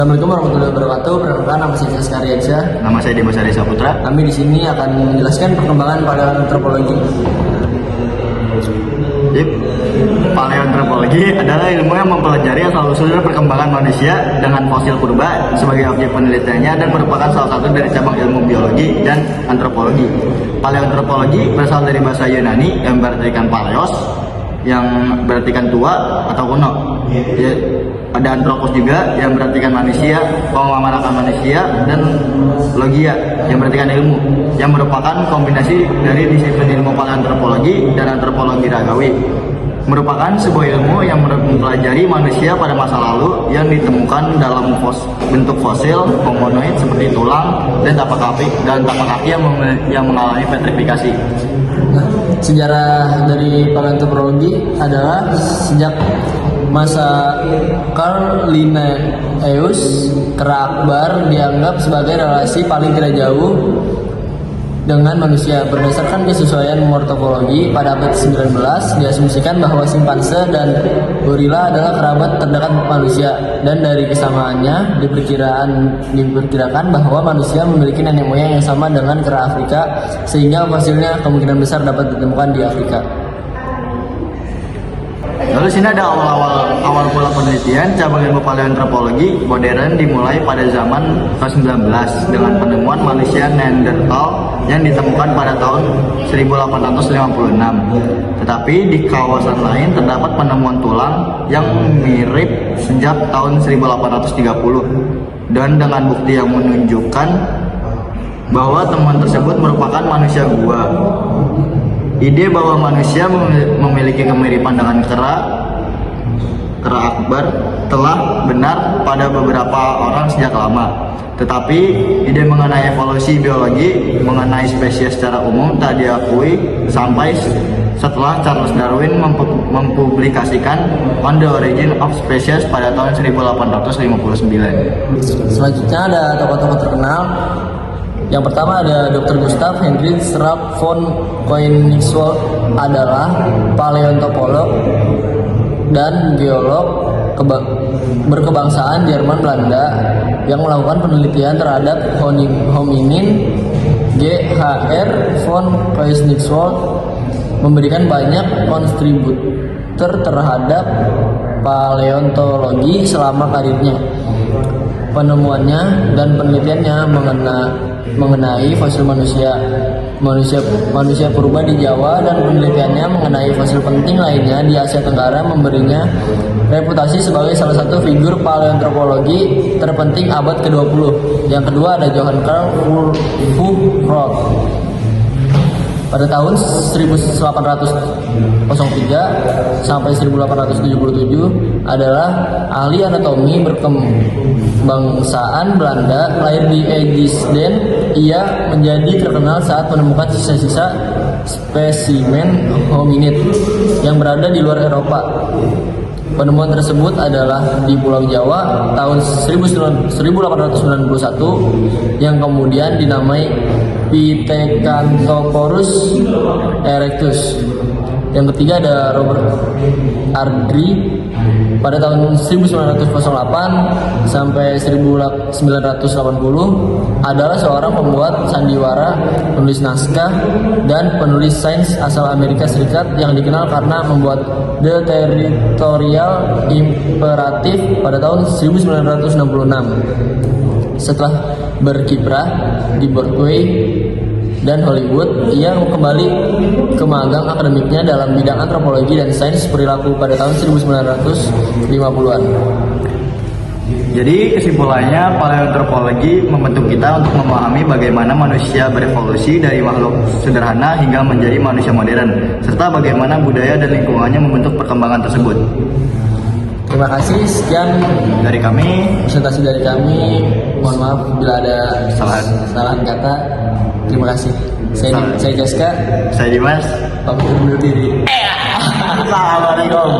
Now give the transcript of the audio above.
Assalamualaikum warahmatullahi wabarakatuh. Perkenalkan, nama saya Jaska Aryansyah. Nama saya Dimas Ari Saputra. Kami di sini akan menjelaskan perkembangan paleoantropologi. Jadi, paleoantropologi adalah ilmu yang mempelajari asal-usul perkembangan manusia dengan fosil purba sebagai objek penelitiannya dan merupakan salah satu dari cabang ilmu biologi dan antropologi. Paleoantropologi berasal dari bahasa Yunani yang berartikan paleos, yang berartikan tua atau kuno. Ya, ada antropos juga yang berartikan manusia, pemamarakan manusia, dan logia yang berartikan ilmu, yang merupakan kombinasi dari disiplin ilmu paleoantropologi dan antropologi ragawi. Merupakan sebuah ilmu yang mempelajari manusia pada masa lalu yang ditemukan dalam bentuk fosil homonoid seperti tulang dan tapak kaki yang mengalami petrifikasi. Nah, sejarah dari paleoantropologi adalah sejak masa Carl Linnaeus, kera akbar dianggap sebagai relasi paling tidak jauh dengan manusia. Berdasarkan kesesuaian morfologi pada abad 19, diasumsikan bahwa simpanse dan gorila adalah kerabat terdekat manusia, dan dari kesamaannya diperkirakan bahwa manusia memiliki nenek moyang yang sama dengan kera Afrika, sehingga fosilnya kemungkinan besar dapat ditemukan di Afrika. Lalu sini ada awal mula penelitian cabang ilmu paleoantropologi modern dimulai pada zaman ke-19 dengan penemuan manusia Neanderthal yang ditemukan pada tahun 1856. Tetapi di kawasan lain terdapat penemuan tulang yang mirip sejak tahun 1830 dan dengan bukti yang menunjukkan bahwa temuan tersebut merupakan manusia gua. Ide bahwa manusia memiliki kemiripan dengan kera akbar telah benar pada beberapa orang sejak lama. Tetapi ide mengenai evolusi biologi mengenai spesies secara umum tak diakui sampai setelah Charles Darwin mempublikasikan On the Origin of Species pada tahun 1859. Selanjutnya ada tokoh-tokoh terkenal. Yang pertama ada Dr. Gustav Heinrich Rapp von Koenigswald, adalah paleontolog dan geolog berkebangsaan Jerman Belanda yang melakukan penelitian terhadap hominin. G.H.R. von Koenigswald memberikan banyak kontributor terhadap paleontologi selama karirnya. Penemuannya dan penelitiannya mengenai fosil manusia purba di Jawa dan penelitiannya mengenai fosil penting lainnya di Asia Tenggara memberinya reputasi sebagai salah satu figur paleoantropologi terpenting abad ke-20. Yang kedua ada Johann Carl Fuchsrott. Pada tahun 1803 sampai 1877 adalah ahli anatomi berkebangsaan Belanda, lahir di Egisden. Ia menjadi terkenal saat menemukan sisa-sisa spesimen hominid yang berada di luar Eropa. Penemuan tersebut adalah di Pulau Jawa tahun 1891 yang kemudian dinamai Pithecanthropus erectus. Yang ketiga ada Robert Ardrey. Pada tahun 1908 sampai 1980 adalah seorang pembuat sandiwara, penulis naskah, dan penulis sains asal Amerika Serikat yang dikenal karena membuat The Territorial Imperative pada tahun 1966. Setelah berkiprah di Broadway dan Hollywood, ia kembali ke magang akademiknya dalam bidang antropologi dan sains perilaku pada tahun 1950-an. Jadi kesimpulannya, paleoantropologi membentuk kita untuk memahami bagaimana manusia berevolusi dari makhluk sederhana hingga menjadi manusia modern, serta bagaimana budaya dan lingkungannya membentuk perkembangan tersebut. Terima kasih, sekian Dari kami, presentasi dari kami. Mohon maaf bila ada kesalahan kata. Terima kasih. Saya Jaska. saya Dimas. Pamit undur diri. Assalamualaikum.